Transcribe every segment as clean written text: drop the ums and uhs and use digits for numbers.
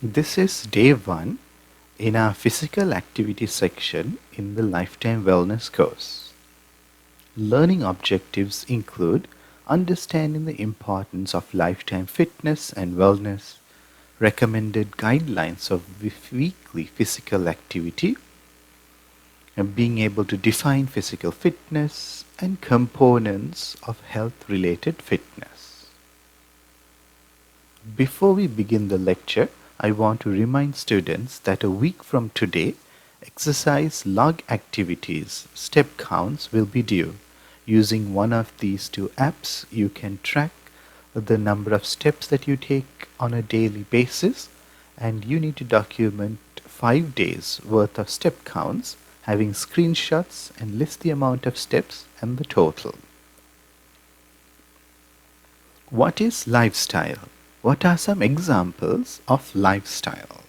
This is day one in our physical activity section in the Lifetime Wellness course. Learning objectives include understanding the importance of lifetime fitness and wellness, recommended guidelines of weekly physical activity, and being able to define physical fitness and components of health related fitness. Before we begin the lecture, I want to remind students that a week from today, exercise log activities step counts will be due. Using one of these two apps, you can track the number of steps that you take on a daily basis, and you need to document 5 days worth of step counts, having screenshots and list the amount of steps and the total. What is lifestyle? What are some examples of lifestyle?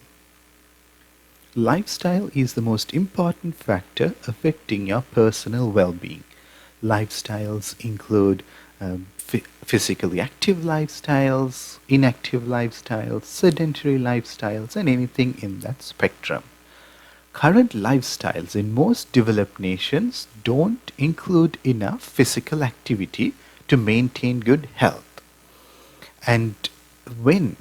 Lifestyle is the most important factor affecting your personal well-being. Lifestyles include physically active lifestyles, inactive lifestyles, sedentary lifestyles, and anything in that spectrum. Current lifestyles in most developed nations don't include enough physical activity to maintain good health. And when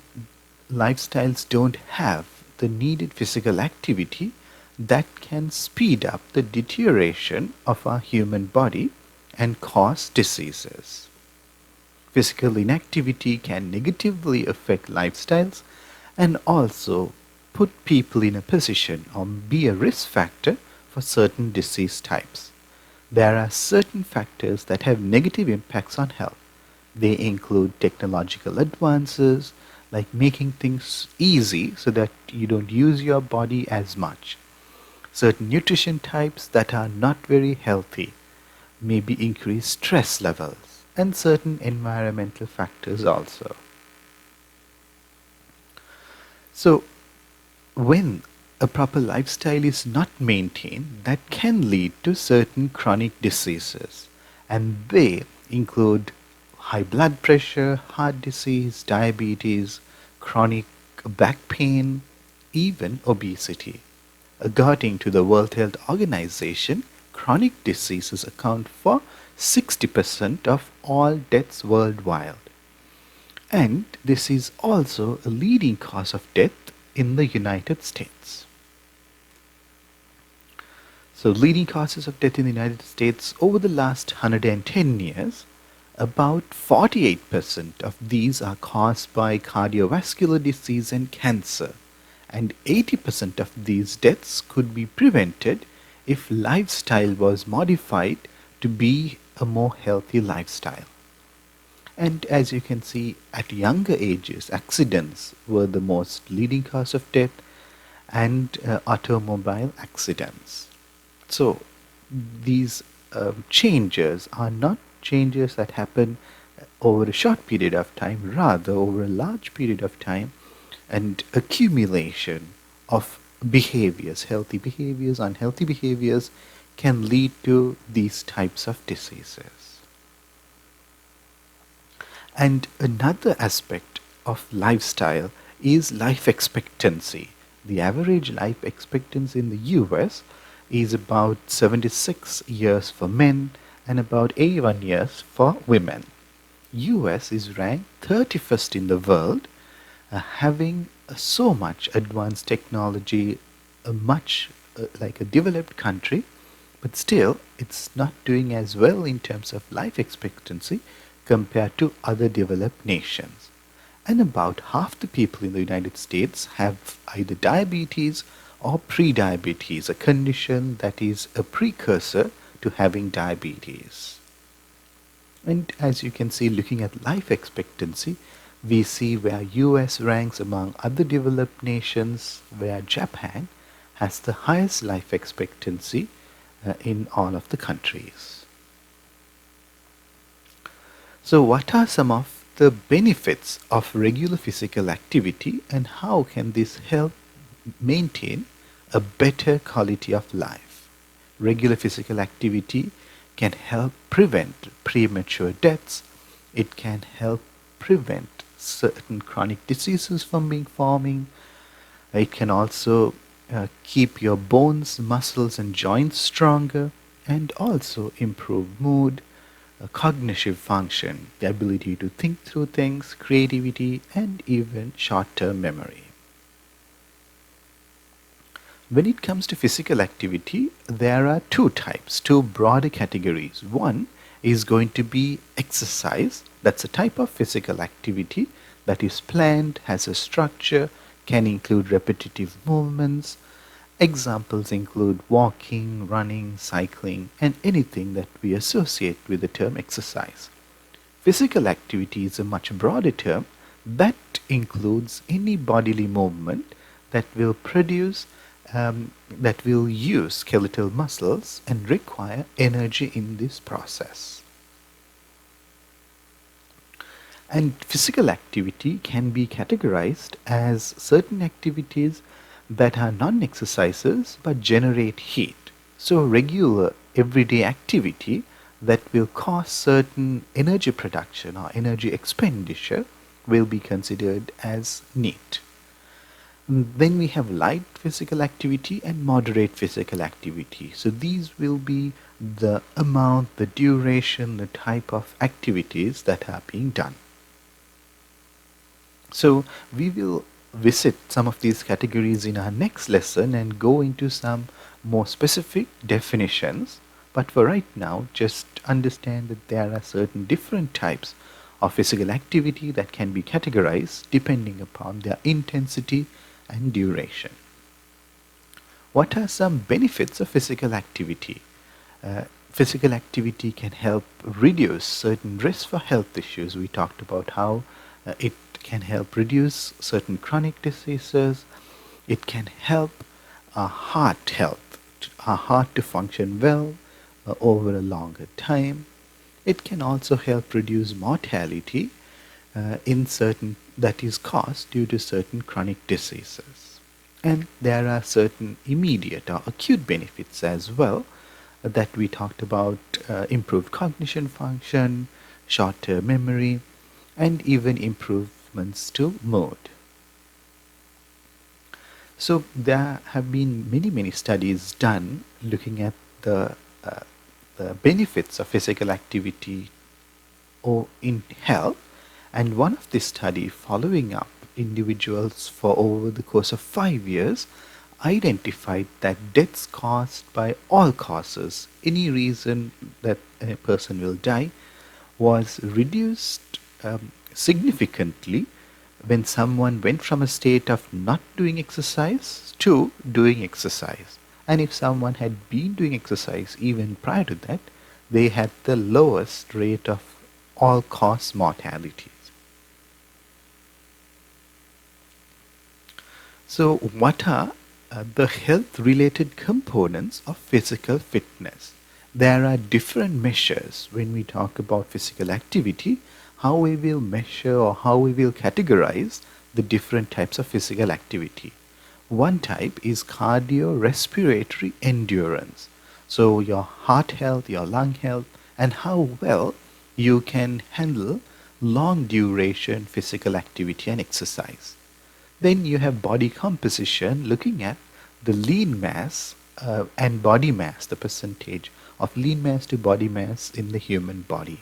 lifestyles don't have the needed physical activity, that can speed up the deterioration of our human body and cause diseases. Physical inactivity can negatively affect lifestyles and also put people in a position or be a risk factor for certain disease types. There are certain factors that have negative impacts on health. They include technological advances, like making things easy so that you don't use your body as much. Certain nutrition types that are not very healthy, maybe increased stress levels, and certain environmental factors also. So, when a proper lifestyle is not maintained, that can lead to certain chronic diseases, and they include high blood pressure, heart disease, diabetes, chronic back pain, even obesity. According to the World Health Organization, chronic diseases account for 60% of all deaths worldwide. And this is also a leading cause of death in the United States. So, leading causes of death in the United States over the last 110 years, about 48% of these are caused by cardiovascular disease and cancer, and 80% of these deaths could be prevented if lifestyle was modified to be a more healthy lifestyle. And as you can see, at younger ages, accidents were the most leading cause of death, and automobile accidents. So these changes are not changes that happen over a short period of time, rather over a large period of time, and accumulation of behaviors, healthy behaviors, unhealthy behaviors, can lead to these types of diseases. And another aspect of lifestyle is life expectancy. The average life expectancy in the US is about 76 years for men and about 81 years for women. US is ranked 31st in the world, having so much advanced technology, much like a developed country, but still it's not doing as well in terms of life expectancy compared to other developed nations. And about half the people in the United States have either diabetes or prediabetes, a condition that is a precursor to having diabetes. And as you can see, looking at life expectancy, we see where US ranks among other developed nations, where Japan has the highest life expectancy in all of the countries. So what are some of the benefits of regular physical activity, and how can this help maintain a better quality of life? Regular physical activity can help prevent premature deaths. It can help prevent certain chronic diseases from being forming. It can also keep your bones, muscles, and joints stronger, and also improve mood, cognitive function, the ability to think through things, creativity, and even short term memory. When it comes to physical activity, there are two types, two broader categories. One is going to be exercise. That's a type of physical activity that is planned, has a structure, can include repetitive movements. Examples include walking, running, cycling, and anything that we associate with the term exercise. Physical activity is a much broader term that includes any bodily movement that will that will use skeletal muscles and require energy in this process. And physical activity can be categorized as certain activities that are non exercises but generate heat. So, regular everyday activity that will cause certain energy production or energy expenditure will be considered as NEAT. Then we have light physical activity and moderate physical activity. So these will be the amount, the duration, the type of activities that are being done. So we will visit some of these categories in our next lesson and go into some more specific definitions. But for right now, just understand that there are certain different types of physical activity that can be categorized depending upon their intensity and duration. What are some benefits of physical activity? Physical activity can help reduce certain risks for health issues. We talked about how it can help reduce certain chronic diseases. It can help our heart health, our heart to function well over a longer time. It can also help reduce mortality in certain that is caused due to certain chronic diseases. And there are certain immediate or acute benefits as well that we talked about, improved cognition function, short-term memory, and even improvements to mood. So there have been many studies done looking at the benefits of physical activity or in health, and one of this study following up individuals for over the course of 5 years identified that deaths caused by all causes, any reason that a person will die, was reduced significantly when someone went from a state of not doing exercise to doing exercise. And if someone had been doing exercise even prior to that, they had the lowest rate of all cause mortalities. So, what are the health related components of physical fitness? There are different measures when we talk about physical activity, how we will measure or how we will categorize the different types of physical activity. One type is cardiorespiratory endurance. So, your heart health, your lung health, and how well you can handle long duration physical activity and exercise. Then you have body composition, looking at the lean mass and body mass, the percentage of lean mass to body mass in the human body.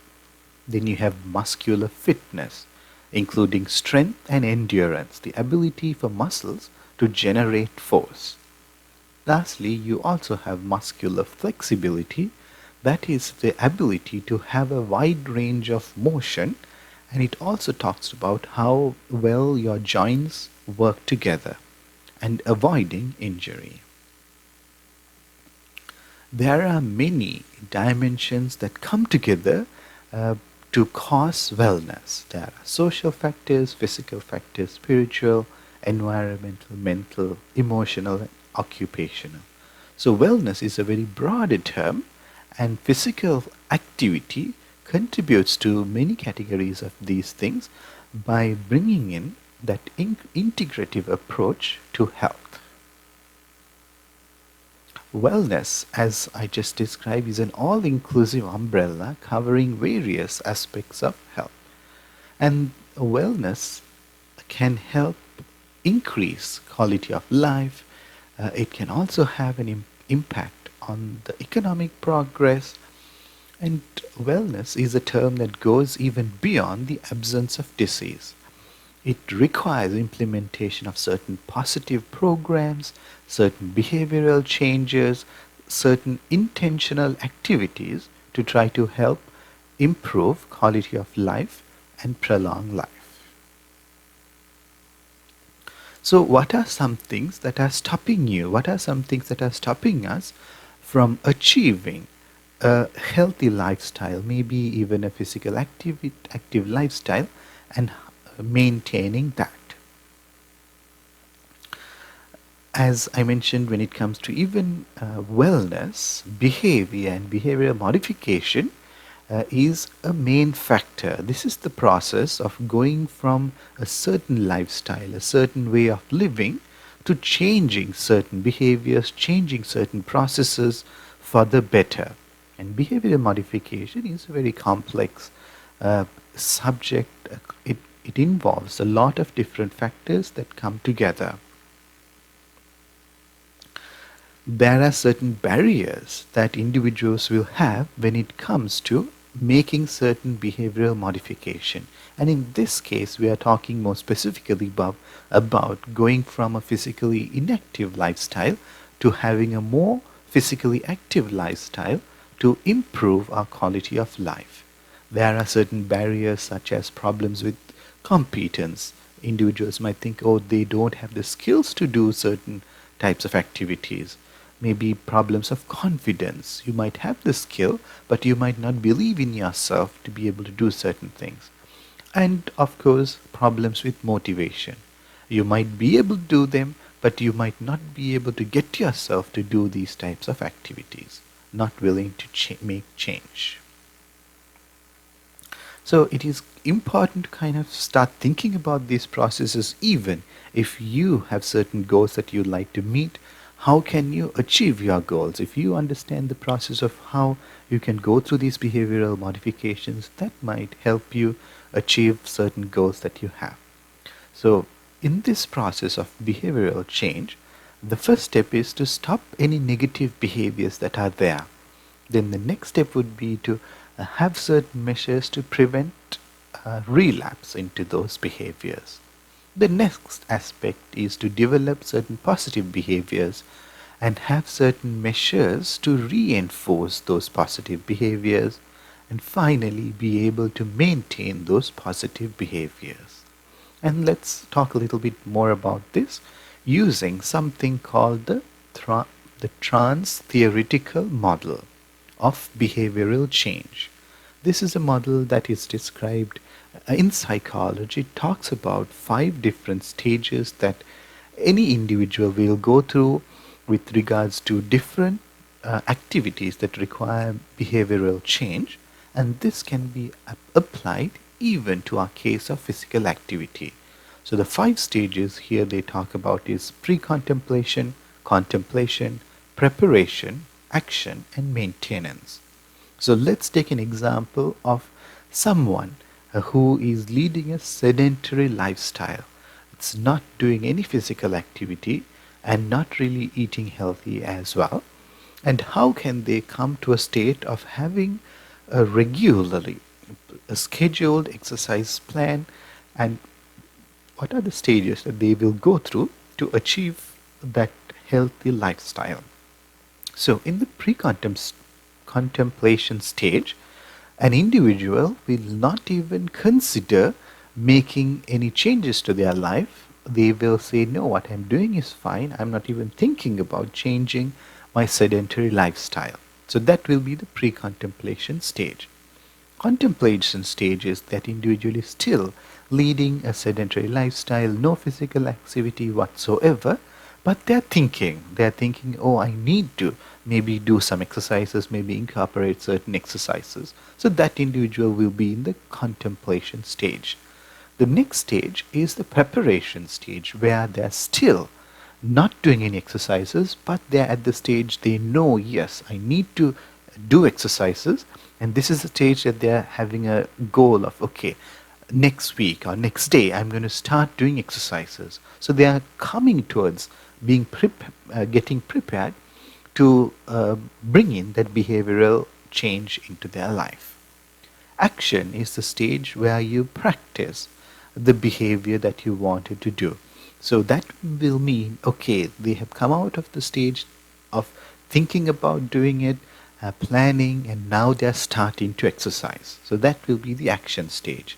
Then you have muscular fitness, including strength and endurance, the ability for muscles to generate force. Lastly, you also have muscular flexibility, that is the ability to have a wide range of motion, and it also talks about how well your joints work together and avoiding injury. There are many dimensions that come together uh, to cause wellness. There are social factors, physical factors, spiritual, environmental, mental, emotional, and occupational. So, wellness is a very broad term, and physical activity contributes to many categories of these things by bringing in that integrative approach to health. Wellness, as I just described, is an all inclusive umbrella covering various aspects of health. And wellness can help increase quality of life. It can also have an impact on the economic progress. And wellness is a term that goes even beyond the absence of disease. It requires implementation of certain positive programs, certain behavioral changes, certain intentional activities to try to help improve quality of life and prolong life. So, what are some things that are stopping you? What are some things that are stopping us from achieving a healthy lifestyle, maybe even a physical active lifestyle, and maintaining that? As I mentioned, when it comes to even wellness, behavior and behavioral modification is a main factor. This is the process of going from a certain lifestyle, a certain way of living, to changing certain behaviors, changing certain processes for the better. And behavioral modification is a very complex subject. It involves a lot of different factors that come together. There are certain barriers that individuals will have when it comes to making certain behavioral modification. And in this case, we are talking more specifically about going from a physically inactive lifestyle to having a more physically active lifestyle to improve our quality of life. There are certain barriers such as problems with competence. Individuals might think, oh, they don't have the skills to do certain types of activities. Maybe problems of confidence. You might have the skill, but you might not believe in yourself to be able to do certain things. And of course, problems with motivation. You might be able to do them, but you might not be able to get yourself to do these types of activities. Not willing to make change. So it is important to kind of start thinking about these processes even if you have certain goals that you'd like to meet. How can you achieve your goals? If you understand the process of how you can go through these behavioral modifications, that might help you achieve certain goals that you have. So in this process of behavioral change, the first step is to stop any negative behaviors that are there. Then the next step would be to have certain measures to prevent relapse into those behaviors. The next aspect is to develop certain positive behaviors and have certain measures to reinforce those positive behaviors, and finally be able to maintain those positive behaviors. And let's talk a little bit more about this using something called the trans-theoretical model of behavioral change. This is a model that is described in psychology. It talks about 5 different stages that any individual will go through with regards to different activities that require behavioral change, and this can be applied even to our case of physical activity. So the 5 stages here they talk about is pre-contemplation, contemplation, preparation, action, and maintenance. So let's take an example of someone who is leading a sedentary lifestyle. It's not doing any physical activity and not really eating healthy as well. And how can they come to a state of having a regularly a scheduled exercise plan, and what are the stages that they will go through to achieve that healthy lifestyle? So in the contemplation stage, an individual will not even consider making any changes to their life. They will say, no, what I'm doing is fine. I'm not even thinking about changing my sedentary lifestyle. So that will be the pre-contemplation stage. Contemplation stage is that individual is still leading a sedentary lifestyle, no physical activity whatsoever, but they're thinking, oh, I need to maybe do some exercises, maybe incorporate certain exercises. So that individual will be in the contemplation stage. The next stage is the preparation stage, where they're still not doing any exercises, but they're at the stage they know, yes, I need to do exercises. And this is the stage that they're having a goal of, okay, next week or next day I'm going to start doing exercises. So they are coming towards getting prepared to bring in that behavioral change into their life. Action is the stage where you practice the behavior that you wanted to do. So that will mean, okay, they have come out of the stage of thinking about doing it, planning, and now they're starting to exercise. So that will be the action stage.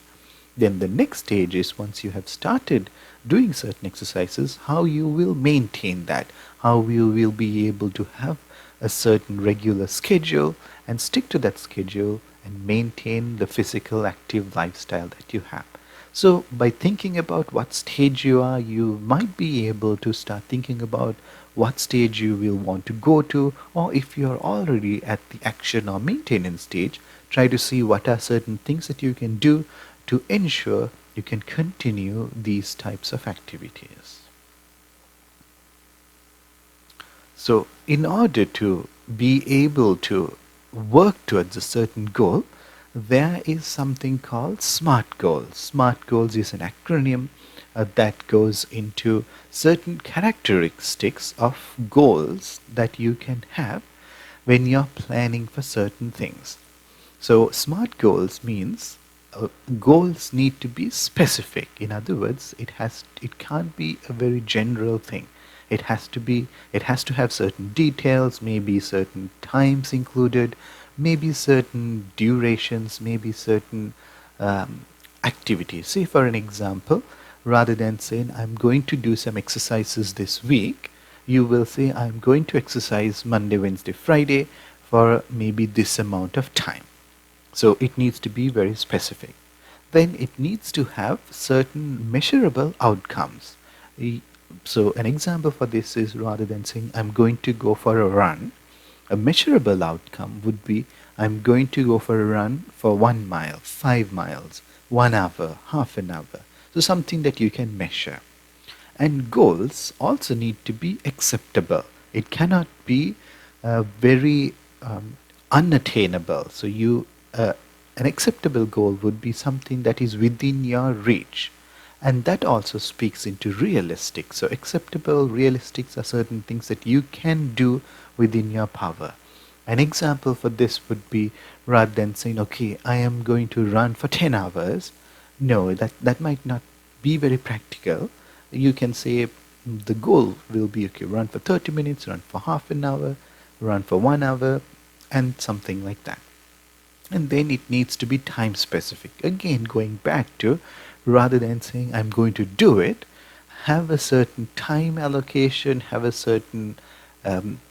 Then the next stage is, once you have started doing certain exercises, how you will maintain that, how you will be able to have a certain regular schedule and stick to that schedule and maintain the physical active lifestyle that you have. So by thinking about what stage you are, you might be able to start thinking about what stage you will want to go to, or if you're already at the action or maintenance stage, try to see what are certain things that you can do to ensure you can continue these types of activities. So in order to be able to work towards a certain goal, there is something called SMART goals. SMART goals is an acronym that goes into certain characteristics of goals that you can have when you're planning for certain things. So SMART goals means goals need to be specific. In other words, it can't be a very general thing. It has to have certain details, maybe certain times included, maybe certain durations, maybe certain activities. Say for an example, rather than saying I'm going to do some exercises this week, you will say I'm going to exercise Monday, Wednesday, Friday for maybe this amount of time. So it needs to be very specific. Then it needs to have certain measurable outcomes. So an example for this is, rather than saying I'm going to go for a run, a measurable outcome would be I'm going to go for a run for 1 mile, 5 miles, 1 hour, half an hour. So something that you can measure. And goals also need to be acceptable. It cannot be very unattainable. So an acceptable goal would be something that is within your reach. And that also speaks into realistic. So acceptable, realistic are certain things that you can do within your power. An example for this would be, rather than saying, okay, I am going to run for 10 hours. No, that might not be very practical. You can say the goal will be, okay, run for 30 minutes, run for half an hour, run for 1 hour, and something like that. And then it needs to be time specific. Again, going back to, rather than saying I'm going to do it, have a certain time allocation, have a certain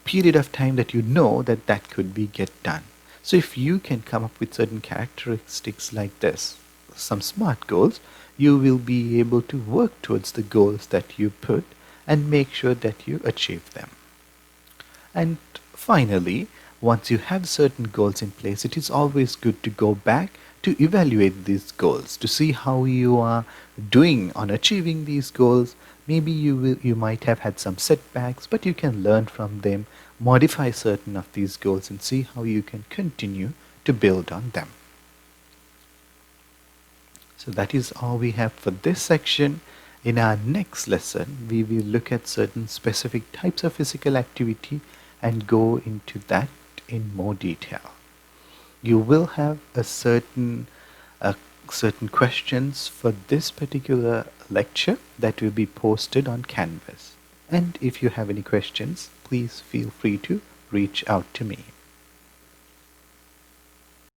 period of time that you know that could be get done. So if you can come up with certain characteristics like this, some SMART goals, you will be able to work towards the goals that you put and make sure that you achieve them. And finally, once you have certain goals in place, it is always good to go back to evaluate these goals, to see how you are doing on achieving these goals. Maybe you might have had some setbacks, but you can learn from them, modify certain of these goals, and see how you can continue to build on them. So that is all we have for this section. In our next lesson, we will look at certain specific types of physical activity and go into that in more detail. You will have certain questions for this particular lecture that will be posted on Canvas. And if you have any questions, please feel free to reach out to me.